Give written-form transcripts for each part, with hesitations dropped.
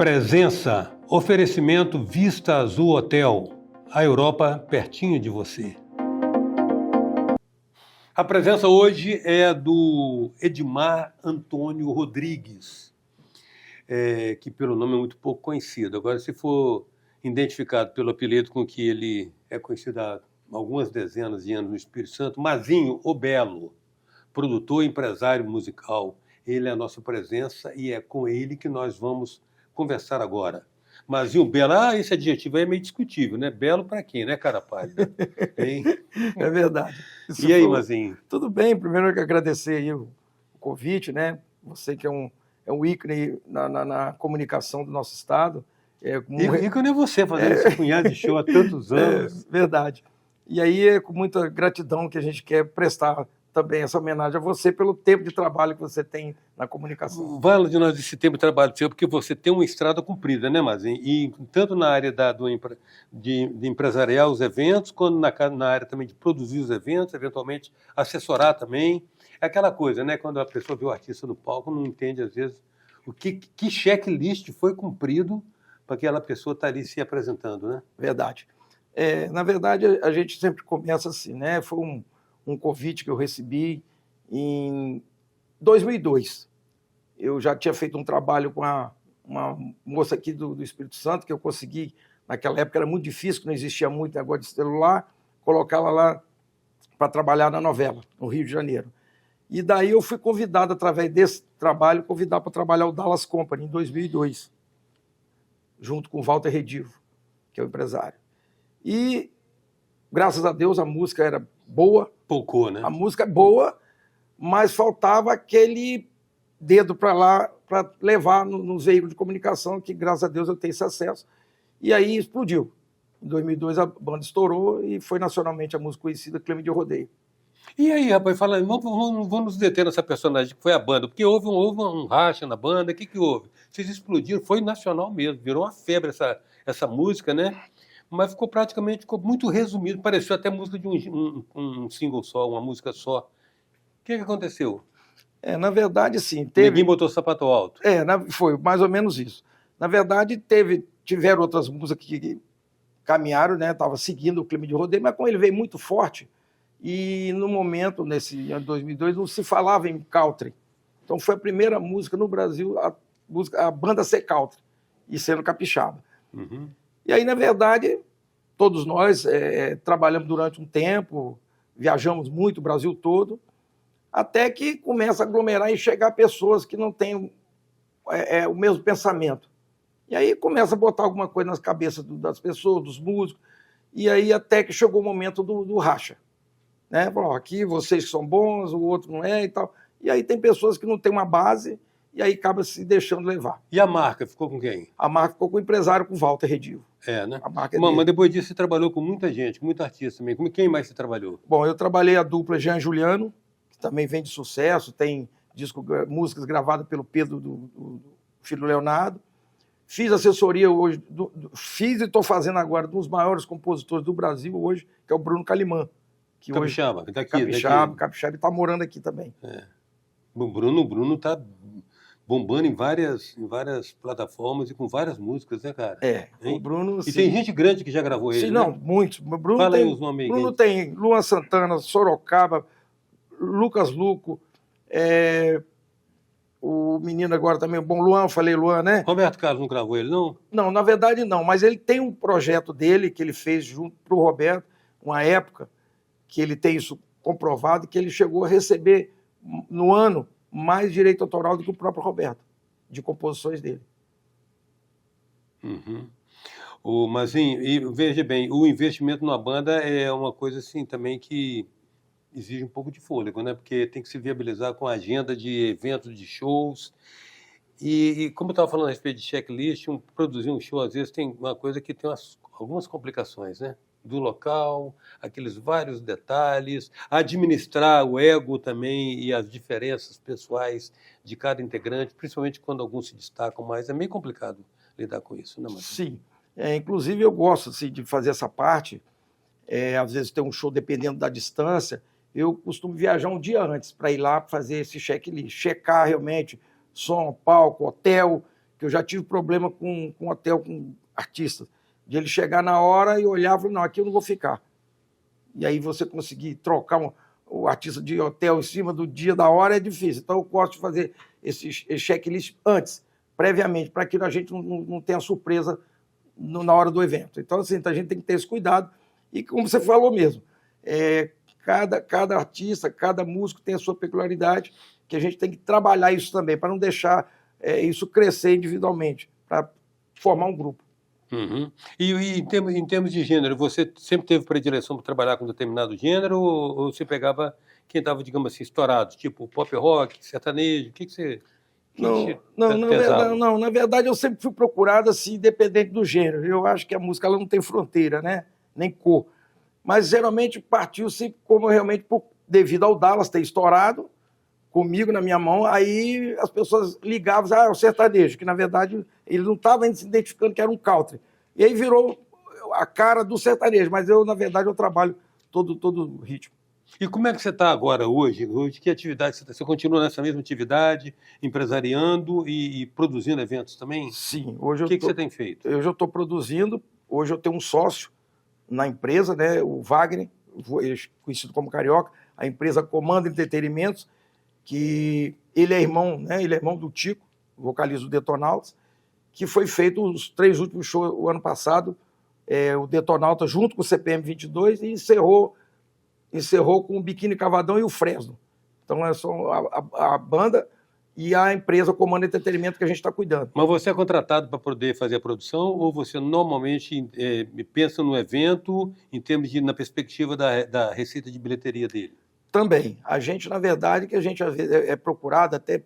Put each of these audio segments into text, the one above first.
Presença, oferecimento Vista Azul Hotel, a Europa pertinho de você. A presença hoje é do Edmar Antônio Rodrigues, que pelo nome é muito pouco conhecido. Agora, se for identificado pelo apelido com que ele é conhecido há algumas dezenas de anos no Espírito Santo, Mazinho o Belo, produtor e empresário musical. Ele é a nossa presença e é com ele que nós vamos conversar agora. Mazinho Belo, esse adjetivo aí é meio discutível, né? Belo para quem, né, cara pálida? Hein? É verdade. E aí, Mazinho? Tudo bem, primeiro eu quero agradecer aí o convite, né? Você que é um ícone na comunicação do nosso estado. Ícone é você fazendo esse punhado de show há tantos anos. Verdade. E aí é com muita gratidão que a gente quer prestar também essa homenagem a você pelo tempo de trabalho que você tem na comunicação. Fala de nós esse tempo de trabalho seu, porque você tem uma estrada comprida, né, Mazinho? E tanto na área de empresariar os eventos, quanto na área também de produzir os eventos, eventualmente assessorar também. É aquela coisa, né? Quando a pessoa vê o artista no palco, não entende, às vezes, que checklist foi cumprido para aquela pessoa estar ali se apresentando, né? Verdade. Na verdade, a gente sempre começa assim, né? Foi um convite que eu recebi em 2002. Eu já tinha feito um trabalho com uma moça aqui do Espírito Santo, que eu consegui, naquela época era muito difícil, não existia muito negócio de celular, colocá-la lá para trabalhar na novela, no Rio de Janeiro. E daí eu fui convidado, através desse trabalho, para trabalhar o Dallas Company, em 2002, junto com o Walter Redivo, que é o empresário. E, graças a Deus, a música era boa. Poucou, né? A música é boa, mas faltava aquele dedo para lá, para levar nos veículos de comunicação, que, graças a Deus, eu tenho esse acesso. E aí explodiu. Em 2002 a banda estourou e foi nacionalmente a música conhecida Clima de Rodeio. E aí, rapaz, fala, vamos nos deter nessa personagem que foi a banda, porque houve um racha na banda, o que houve? Vocês explodiram, foi nacional mesmo, virou uma febre essa música, né? Mas ficou muito resumido, pareceu até música de um single só, uma música só. O que aconteceu? Na verdade, sim. Ninguém botou sapato alto. Foi mais ou menos isso. Na verdade, tiveram outras músicas que caminharam, né? Estava seguindo o Clima de Rodeio, mas como ele veio muito forte, e no momento, nesse ano de 2002, não se falava em country. Então foi a primeira música no Brasil, a banda ser country, e sendo capixaba. Uhum. E aí, na verdade, todos nós trabalhamos durante um tempo, viajamos muito o Brasil todo, até que começa a aglomerar e chegar pessoas que não têm o mesmo pensamento. E aí começa a botar alguma coisa nas cabeças das pessoas, dos músicos, e aí até que chegou o momento do racha. Né? Falou, aqui vocês são bons, o outro não é e tal. E aí tem pessoas que não têm uma base, e aí acaba se deixando levar. E a marca ficou com quem? A marca ficou com o empresário, com o Walter Redivo. Né? A marca mas depois disso você trabalhou com muita gente, com muito artista também. Quem mais você trabalhou? Bom, eu trabalhei a dupla Jean e Juliano, que também vem de sucesso, tem músicas gravadas pelo Pedro do filho Leonardo. Fiz assessoria hoje, fiz e estou fazendo agora dos maiores compositores do Brasil hoje, que é o Bruno Calimã. Que Capixaba, que está aqui. Capixaba, e está morando aqui também. O Bruno está bombando em várias plataformas e com várias músicas, né, cara? O Bruno... E tem gente grande que já gravou ele, sim, né? Não, muitos. Bruno Fala aí os nomes aí. Bruno tem Luan Santana, Sorocaba, Lucas Luco, o menino agora também, bom, Luan, eu falei Luan, né? Roberto Carlos não gravou ele, não? Não, na verdade não, mas ele tem um projeto dele que ele fez junto para o Roberto, uma época que ele tem isso comprovado, que ele chegou a receber no ano mais direito autoral do que o próprio Roberto, de composições dele. Uhum. Mas, e veja bem, o investimento numa banda é uma coisa assim também que exige um pouco de fôlego, né? Porque tem que se viabilizar com a agenda de eventos, de shows. E como eu estava falando a respeito de checklist, produzir um show, às vezes, tem uma coisa que tem algumas complicações, né? Do local, aqueles vários detalhes, administrar o ego também e as diferenças pessoais de cada integrante, principalmente quando alguns se destacam mais. É meio complicado lidar com isso, né, Marcos? Sim. Inclusive, eu gosto assim, de fazer essa parte. Às vezes tem um show, dependendo da distância, eu costumo viajar um dia antes para ir lá fazer esse checklist, checar realmente som, palco, hotel, que eu já tive problema com hotel, com artistas, de ele chegar na hora e olhar e falar, não, aqui eu não vou ficar. E aí você conseguir trocar o artista de hotel em cima do dia da hora é difícil. Então eu gosto de fazer esse checklist antes, previamente, para que a gente não tenha surpresa na hora do evento. Então, assim, a gente tem que ter esse cuidado. E como você falou mesmo, cada artista, cada músico tem a sua peculiaridade, que a gente tem que trabalhar isso também, para não deixar isso crescer individualmente, para formar um grupo. Uhum. E em termos de gênero, você sempre teve predileção para trabalhar com determinado gênero ou você pegava quem estava, digamos assim, estourado, tipo pop rock, sertanejo, o que você Não, na verdade eu sempre fui procurado assim, independente do gênero. Eu acho que a música ela não tem fronteira, né? Nem cor. Mas geralmente partiu sempre como realmente devido ao Dallas ter estourado comigo na minha mão, aí as pessoas ligavam, é o sertanejo, que na verdade ele não estava ainda se identificando que era um country. E aí virou a cara do sertanejo, mas eu, na verdade, eu trabalho todo o ritmo. E como é que você está agora, hoje? Hoje, que atividade você está? Você continua nessa mesma atividade, empresariando e produzindo eventos também? Sim, hoje O que você tem feito? Eu já estou produzindo, hoje eu tenho um sócio na empresa, né, o Wagner, conhecido como Carioca, a empresa Comando Entretenimentos, que ele é irmão, né, ele é irmão do Tico, vocalista do Detonautas, que foi feito os 3 últimos shows o ano passado, o Detonautas junto com o CPM 22 e encerrou com o Biquíni Cavadão e o Fresno. Então é só a banda e a empresa Comando Entretenimento que a gente está cuidando. Mas você é contratado para poder fazer a produção ou você normalmente pensa no evento em termos na perspectiva da receita de bilheteria dele? Também. A gente, na verdade, que a gente às vezes é procurado até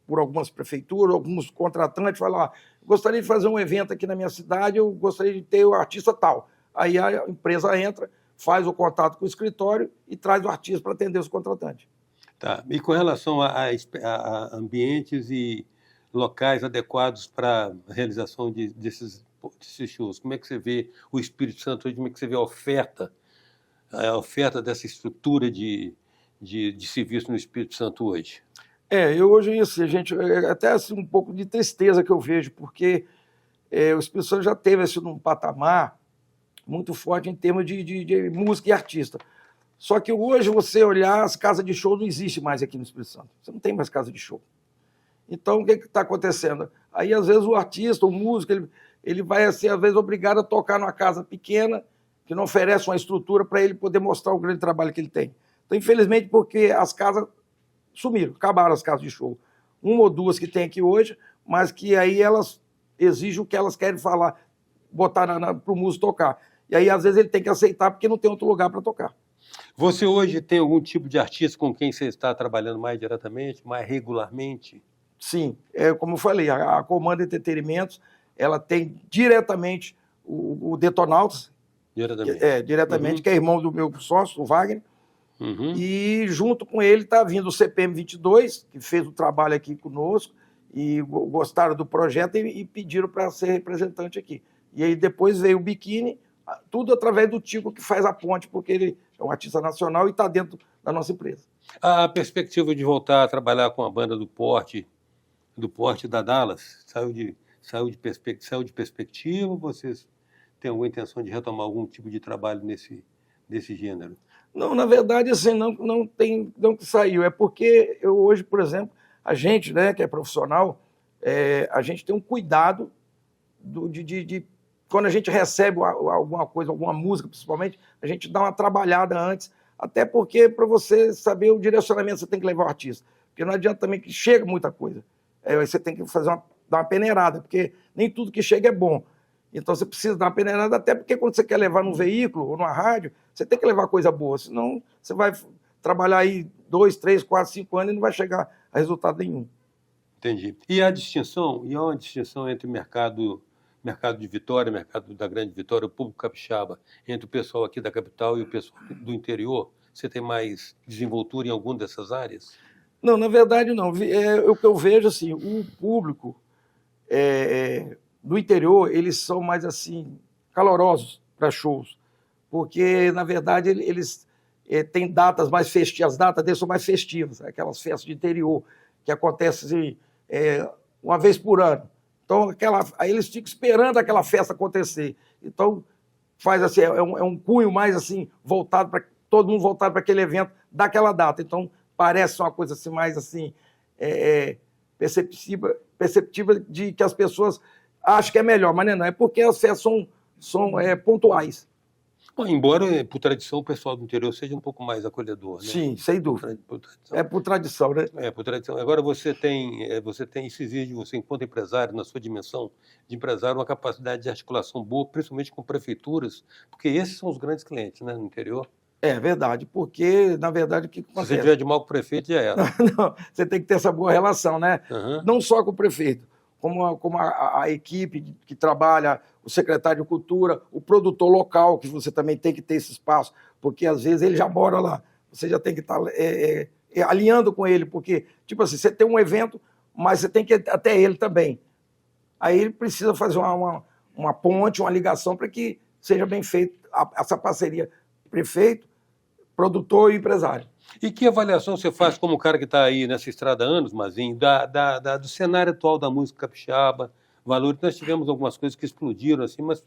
por algumas prefeituras, alguns contratantes, falam, gostaria de fazer um evento aqui na minha cidade, eu gostaria de ter o artista tal. Aí a empresa entra, faz o contato com o escritório e traz o artista para atender os contratantes. Tá. E com relação a ambientes e locais adequados para a realização desses shows, como é que você vê o Espírito Santo hoje, como é que você vê a oferta dessa estrutura de serviço no Espírito Santo hoje? Eu hoje, assim, até assim, um pouco de tristeza que eu vejo, porque o Espírito Santo já teve assim, um patamar muito forte em termos de música e artista. Só que hoje, você olhar, as casas de show não existem mais aqui no Espírito Santo. Você não tem mais casa de show. Então, o que está acontecendo? Aí, às vezes, o artista, o músico, ele vai ser, às vezes, obrigado a tocar numa casa pequena, que não oferece uma estrutura para ele poder mostrar o grande trabalho que ele tem. Então, infelizmente, porque as casas sumiram, acabaram as casas de show. 1 ou 2 que tem aqui hoje, mas que aí elas exigem o que elas querem falar, botar para o músico tocar. E aí, às vezes, ele tem que aceitar porque não tem outro lugar para tocar. Você hoje tem algum tipo de artista com quem você está trabalhando mais diretamente, mais regularmente? Sim, como eu falei, a Comando Entretenimentos, ela tem diretamente o Detonautas, Diretamente, que é irmão do meu sócio, o Wagner, Uhum. E junto com ele está vindo o CPM 22, que fez o trabalho aqui conosco, e gostaram do projeto e pediram para ser representante aqui. E aí depois veio o Biquíni, tudo através do Tico, que faz a ponte, porque ele é um artista nacional e está dentro da nossa empresa. A perspectiva de voltar a trabalhar com a banda do porte da Dallas, saiu de perspectiva, ou vocês têm alguma intenção de retomar algum tipo de trabalho desse gênero? Não, na verdade, assim, não que saiu. É porque eu hoje, por exemplo, a gente, né, que é profissional, a gente tem um cuidado de quando a gente recebe alguma coisa, alguma música, principalmente, a gente dá uma trabalhada antes, até porque para você saber o direcionamento você tem que levar o artista. Porque não adianta também que chega muita coisa. Você tem que dar uma peneirada, porque nem tudo que chega é bom. Então você precisa dar uma peneirada, até porque quando você quer levar num veículo ou numa rádio, você tem que levar coisa boa, senão você vai trabalhar aí 2, 3, 4, 5 anos e não vai chegar a resultado nenhum. Entendi. E há uma distinção entre mercado de Vitória, mercado da Grande Vitória, o público capixaba, entre o pessoal aqui da capital e o pessoal do interior? Você tem mais desenvoltura em alguma dessas áreas? Não, na verdade não. O que eu vejo, assim, o público do interior, eles são mais, assim, calorosos para shows, porque, na verdade, eles têm datas mais festivas, as datas deles são mais festivas, aquelas festas de interior, que acontecem uma vez por ano. Então, aí eles ficam esperando aquela festa acontecer. Então, faz assim, é um cunho mais assim, voltado para todo mundo voltado para aquele evento daquela data. Então, parece uma coisa assim, mais assim, perceptível de que as pessoas acham que é melhor, mas não é porque as festas são pontuais. Bom, embora, por tradição, o pessoal do interior seja um pouco mais acolhedor, né? Sim, sem dúvida. Por tradição. É por tradição, né? É, por tradição. Agora, você tem, isso exige de você, enquanto empresário, na sua dimensão de empresário, uma capacidade de articulação boa, principalmente com prefeituras, porque esses são os grandes clientes, né, no interior. É verdade, porque, na verdade, o que acontece? Se você tiver de mal com o prefeito, já era. Não, você tem que ter essa boa relação, né? Uhum. Não só com o prefeito, como a equipe que trabalha, o secretário de Cultura, o produtor local, que você também tem que ter esse espaço, porque às vezes ele já mora lá, você já tem que estar alinhando com ele, porque, tipo assim, você tem um evento, mas você tem que ir até ele também. Aí ele precisa fazer uma ponte, uma ligação para que seja bem feita essa parceria prefeito, produtor e empresário. E que avaliação você faz como cara que está aí nessa estrada há anos, Mazinho, do cenário atual da música capixaba, valores? Nós tivemos algumas coisas que explodiram, assim, mas,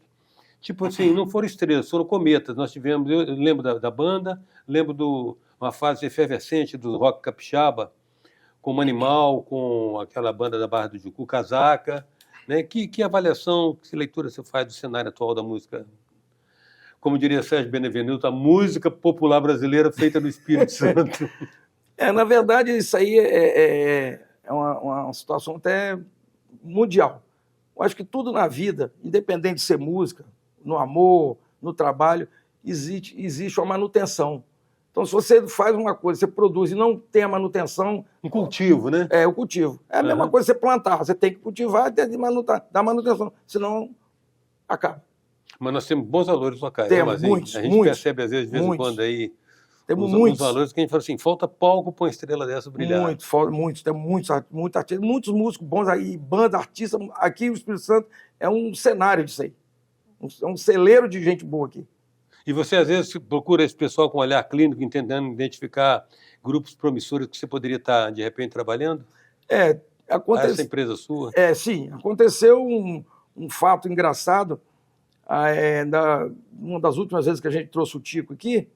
tipo assim, não foram estrelas, foram cometas. Nós tivemos, eu lembro da banda, lembro de uma fase efervescente do rock capixaba, com o Animal, com aquela banda da Barra do Jucu, Casaca, né? Que avaliação, que leitura você faz do cenário atual da música? Como diria Sérgio Benevenuto, a música popular brasileira feita no Espírito Santo. Na verdade, isso aí é uma situação até mundial. Eu acho que tudo na vida, independente de ser música, no amor, no trabalho, existe uma manutenção. Então, se você faz uma coisa, você produz e não tem a manutenção... Um cultivo, né? É, o cultivo. É a mesma coisa que você plantar. Você tem que cultivar e dar manutenção, senão acaba. Mas nós temos bons valores locais, temos, né, muitos, a gente percebe, às vezes, de vez em quando, aí, temos os valores que a gente fala assim, falta palco para uma estrela dessa brilhar. Muitos, temos muitos artistas, muitos músicos bons aí, banda, artista. Aqui o Espírito Santo é um cenário disso aí. É um celeiro de gente boa aqui. E você, às vezes, procura esse pessoal com olhar clínico, tentando identificar grupos promissores que você poderia estar, de repente, trabalhando? Acontece... Essa empresa sua? Sim. Aconteceu um fato engraçado. Uma das últimas vezes que a gente trouxe o Tico aqui,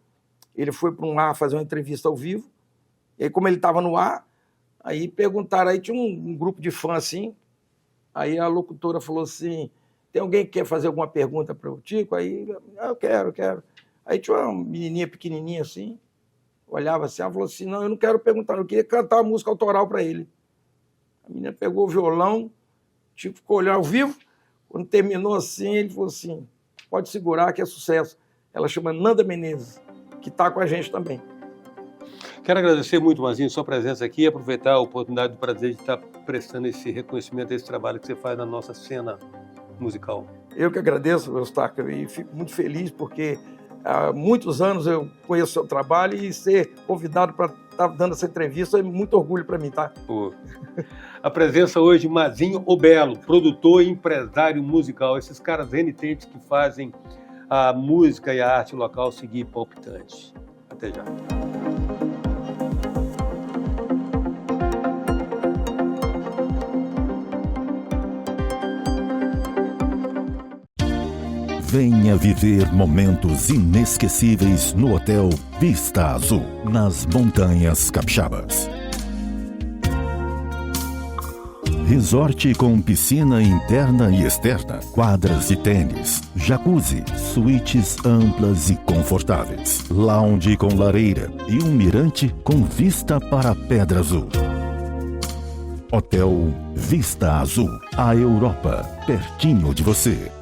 ele foi para um ar fazer uma entrevista ao vivo, e aí, como ele estava no ar, aí perguntaram, aí tinha um grupo de fãs assim, aí a locutora falou assim, tem alguém que quer fazer alguma pergunta para o Tico? Aí, eu quero. Aí tinha uma menininha pequenininha assim, olhava assim, ela falou assim, não, eu não quero perguntar, eu queria cantar a música autoral para ele. A menina pegou o violão, o Tico ficou olhando ao vivo. Quando terminou assim, ele falou assim, pode segurar que é sucesso. Ela chama Nanda Menezes, que está com a gente também. Quero agradecer muito, Mazinho, sua presença aqui e aproveitar a oportunidade do prazer de estar prestando esse reconhecimento, esse trabalho que você faz na nossa cena musical. Eu que agradeço, Eustáquio, e fico muito feliz porque há muitos anos eu conheço o seu trabalho e ser convidado para estar dando essa entrevista é muito orgulho para mim, tá? Pô. A presença hoje de Mazinho Obelo, produtor e empresário musical. Esses caras renitentes que fazem a música e a arte local seguir palpitante. Até já. Venha viver momentos inesquecíveis no Hotel Vista Azul, nas Montanhas Capixabas. Resort com piscina interna e externa, quadras de tênis, jacuzzi, suítes amplas e confortáveis, lounge com lareira e um mirante com vista para a Pedra Azul. Hotel Vista Azul, a Europa, pertinho de você.